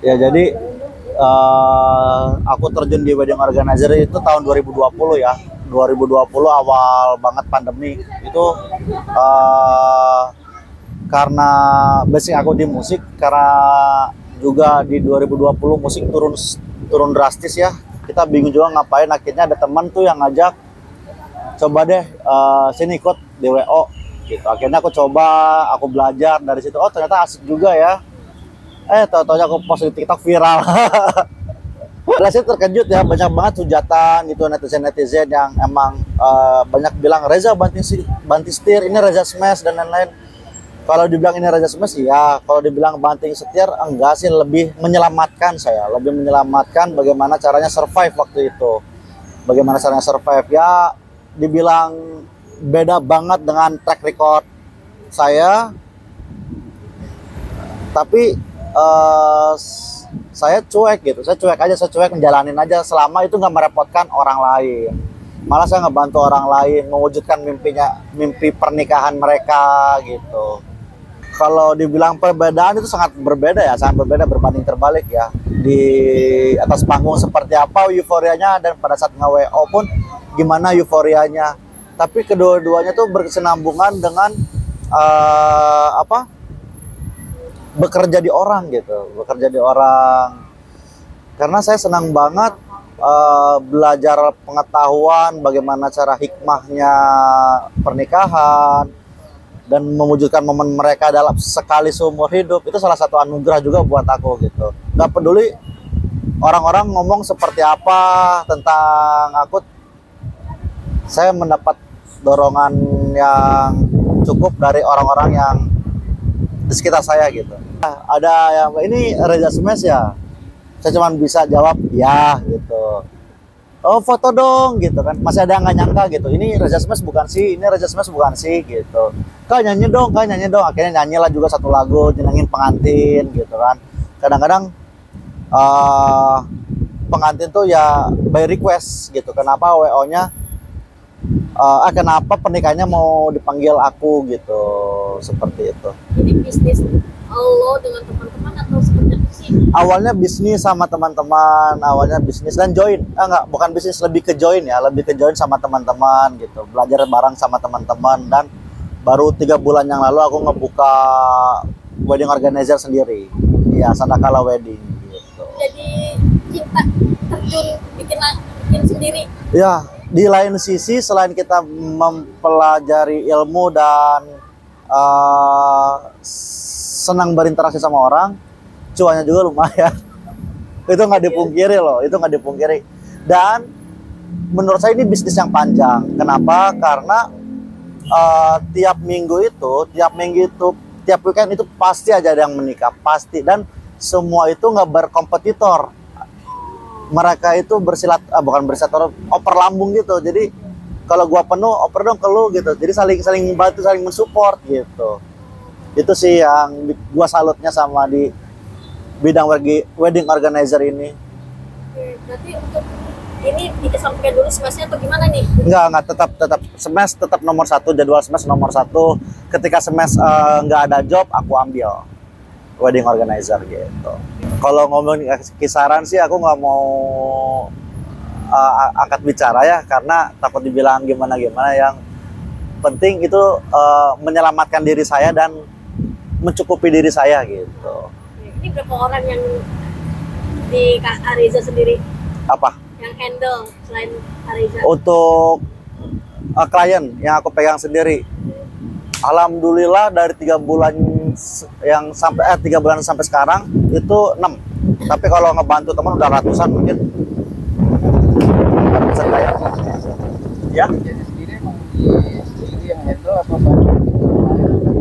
Ya jadi aku terjun di wedding organizer itu tahun 2020 ya. 2020 awal banget pandemi itu, karena basic aku di musik, karena juga di 2020 musik turun drastis ya. Kita bingung juga ngapain, akhirnya ada teman tuh yang ngajak, coba deh sini ikut di WO gitu. Akhirnya aku coba, aku belajar dari situ. Oh ternyata asik juga ya. Tahu-tahunya aku post di TikTok viral. Saya terkejut ya, banyak banget hujatan gitu, netizen yang emang banyak bilang Reza banting setir, ini Reza smash dan lain-lain. Kalau dibilang ini Reza smash ya, kalau dibilang banting setir enggak sih, lebih menyelamatkan saya, lebih menyelamatkan bagaimana caranya survive waktu itu. Bagaimana caranya survive ya, dibilang beda banget dengan track record saya, tapi saya cuek gitu, saya cuek menjalanin aja selama itu nggak merepotkan orang lain. Malah saya ngebantu orang lain mewujudkan mimpi pernikahan mereka gitu. Kalau dibilang perbedaan itu sangat berbeda ya, sangat berbeda, berbanding terbalik ya. Di atas panggung seperti apa euforianya, dan pada saat nge-WO pun gimana euforianya. Tapi kedua-duanya tuh berkesinambungan dengan bekerja di orang gitu, bekerja di orang. Karena saya senang banget belajar pengetahuan bagaimana cara hikmahnya pernikahan dan mewujudkan momen mereka dalam sekali seumur hidup. Itu salah satu anugerah juga buat aku gitu. Gak peduli orang-orang ngomong seperti apa tentang aku, saya mendapat dorongan yang cukup dari orang-orang yang di sekitar saya gitu. Ada yang ini Reza Smash ya, saya cuma bisa jawab ya gitu. Oh foto dong gitu kan, masih ada yang nggak nyangka gitu, ini Reza Smash bukan sih, ini Reza Smash bukan sih gitu. Kak nyanyi dong, akhirnya nyanyilah juga satu lagu nyenengin pengantin gitu kan. Kadang-kadang pengantin tuh ya by request gitu, kenapa WO-nya kenapa pernikahannya mau dipanggil aku gitu, seperti itu. Jadi bisnis lo dengan teman-teman atau seperti apa sih? Awalnya bisnis sama teman-teman, awalnya bisnis dan join. Bukan bisnis, lebih ke join ya, lebih ke join sama teman-teman gitu, belajar bareng sama teman-teman. Dan baru 3 bulan yang lalu aku ngebuka wedding organizer sendiri, ya Sandakala Wedding gitu. Jadi cinta terjun bikin sendiri. Ya, di lain sisi selain kita mempelajari ilmu dan senang berinteraksi sama orang, cuannya juga lumayan. Itu nggak dipungkiri loh, itu nggak dipungkiri. Dan menurut saya ini bisnis yang panjang. Kenapa? Karena tiap minggu itu, tiap weekend itu pasti aja ada yang menikah, pasti. Dan semua itu nggak berkompetitor. Mereka itu bukan bersilat, oper lambung gitu. Jadi kalau gua penuh, oper dong ke lu gitu. Jadi saling membantu, saling mensupport gitu. Itu sih yang gua salutnya sama di bidang wedding organizer ini. Oke, berarti untuk ini dikesampingkan dulu smashnya atau gimana nih? Enggak, tetap smash tetap nomor 1, jadwal smash nomor 1. Ketika smash nggak ada job, aku ambil wedding organizer gitu. Kalau ngomong kisaran sih aku nggak mau angkat bicara ya, karena takut dibilang gimana-gimana. Yang penting itu menyelamatkan diri saya dan mencukupi diri saya gitu. Ini berapa orang yang di Kak Areza sendiri? Apa? Yang handle selain Areza? Untuk klien yang aku pegang sendiri, alhamdulillah dari 3 bulan yang sampai 3 bulan sampai sekarang itu 6. Tapi kalau ngebantu teman udah ratusan mungkin. Ratusan kayak. Ya.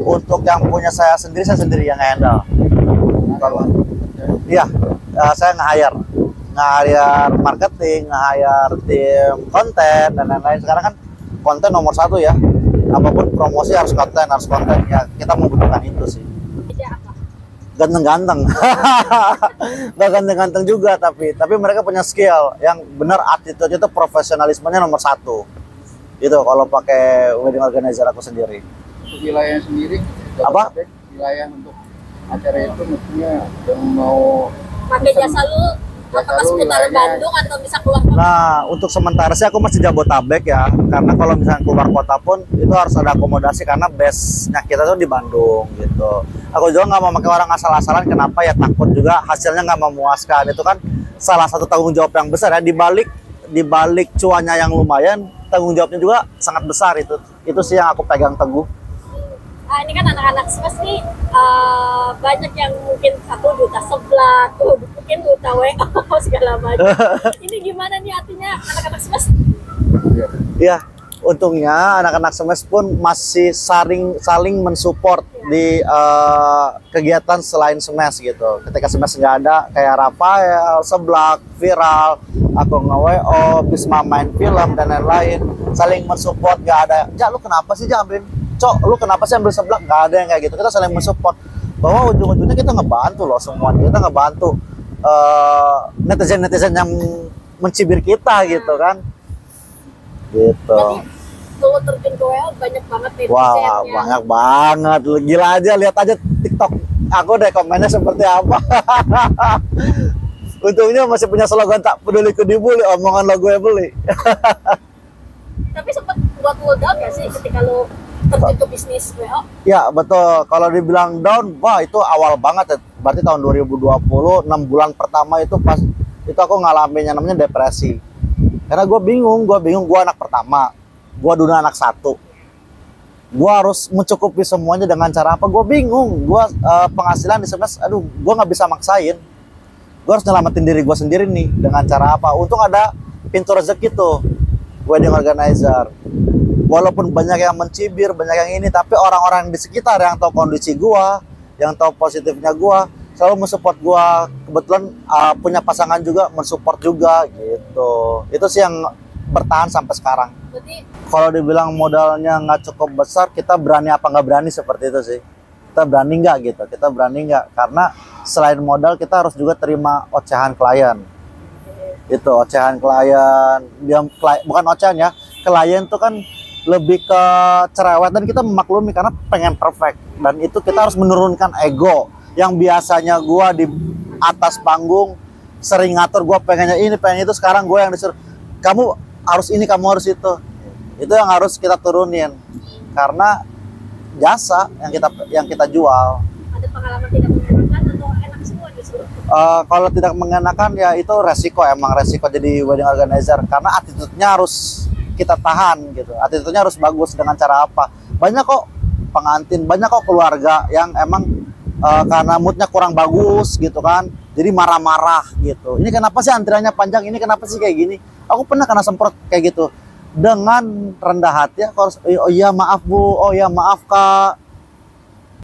Untuk yang punya saya sendiri yang handle. Iya, saya nge-hire marketing, nge-hire tim konten dan lain-lain. Sekarang kan konten nomor 1 ya. Apapun promosi harus konten ya. Kita membutuhkan itu sih. Ganteng-ganteng. Nggak ganteng-ganteng juga, tapi mereka punya skill yang benar, attitude itu, profesionalismenya nomor 1. Itu kalau pakai wedding organizer aku sendiri. Untuk wilayah sendiri, apa? Wilayah untuk acara itu maksudnya yang mau pakai jasa lu apakah seputaran Bandung atau bisa keluar kota? Nah, untuk sementara sih aku masih Jabotabek ya, karena kalau misalnya keluar kota pun itu harus ada akomodasi karena base-nya kita tuh di Bandung gitu. Aku juga nggak mau pakai orang asal-asalan, kenapa ya, takut juga hasilnya nggak memuaskan. Itu kan salah satu tanggung jawab yang besar ya, di balik cuannya yang lumayan, tanggung jawabnya juga sangat besar. Itu sih yang aku pegang teguh. Ini kan anak-anak smes nih banyak yang mungkin 1 juta seblak, mungkin juta WO segala macam. Ini gimana nih artinya anak-anak smes? Ya, untungnya anak-anak semes pun masih saling mensupport di kegiatan selain semes gitu. Ketika semes nggak ada, kayak Rafael, Seblak, Viral, aku nge-WO, Bisma main film dan lain-lain, saling mensupport. Nggak ada, Ja lu kenapa sih Ja ambilin, Cok lu kenapa sih ambil Seblak, nggak ada yang kayak gitu. Kita saling mensupport, bahwa ujung-ujungnya kita ngebantu loh semuanya, kita ngebantu netizen-netizen yang mencibir kita gitu kan. Gitu. Berarti kalau terjun ke WO banyak banget netizennya. Wah, banyak banget. Gila aja, lihat aja TikTok aku deh komennya seperti apa. Untungnya masih punya slogan tak peduli ku dibully, omongan lo gue beli. Tapi sempat buat lo down gak sih ketika lo terjun ke bisnis WO? Ya betul, kalau dibilang down, wah itu awal banget ya. Berarti tahun 2020, 6 bulan pertama itu pas itu aku ngalamin yang namanya depresi. Karena gue bingung, gue anak pertama, gue dulu anak satu, gue harus mencukupi semuanya dengan cara apa? Gue bingung, gue penghasilan di semes, aduh, gue nggak bisa maksain, gue harus nyelamatin diri gue sendiri nih dengan cara apa? Untung ada pintu rezeki tuh, wedding organizer. Walaupun banyak yang mencibir, banyak yang ini, tapi orang-orang di sekitar yang tahu kondisi gue, yang tahu positifnya gue, selalu mensupport gue. Kebetulan punya pasangan juga mensupport juga gitu. Itu sih yang bertahan sampai sekarang. Berarti Kalau dibilang modalnya nggak cukup besar, kita berani apa nggak berani seperti itu sih. Kita berani nggak gitu, kita berani nggak, karena selain modal kita harus juga terima ocehan klien. Itu ocehan klien, dia bukan ocehan ya, klien tuh kan lebih ke cerewet, dan kita memaklumi karena pengen perfect, dan itu kita harus menurunkan ego. Yang biasanya gua di atas panggung sering ngatur, gua pengennya ini pengen itu, sekarang gue yang disuruh kamu harus ini, kamu harus itu yang harus kita turunin karena jasa yang kita jual. ada pengalaman tidak mengenakan atau enak semua justru? Kalau tidak mengenakan ya itu resiko jadi wedding organizer, karena attitude-nya harus kita tahan gitu, attitude-nya harus bagus. Dengan cara apa? Banyak kok pengantin, banyak kok keluarga yang emang karena moodnya kurang bagus gitu kan, jadi marah-marah gitu. Ini kenapa sih antriannya panjang, ini kenapa sih kayak gini. Aku pernah kena semprot kayak gitu. Dengan rendah hati, aku harus, oh iya maaf bu, oh iya maaf kak,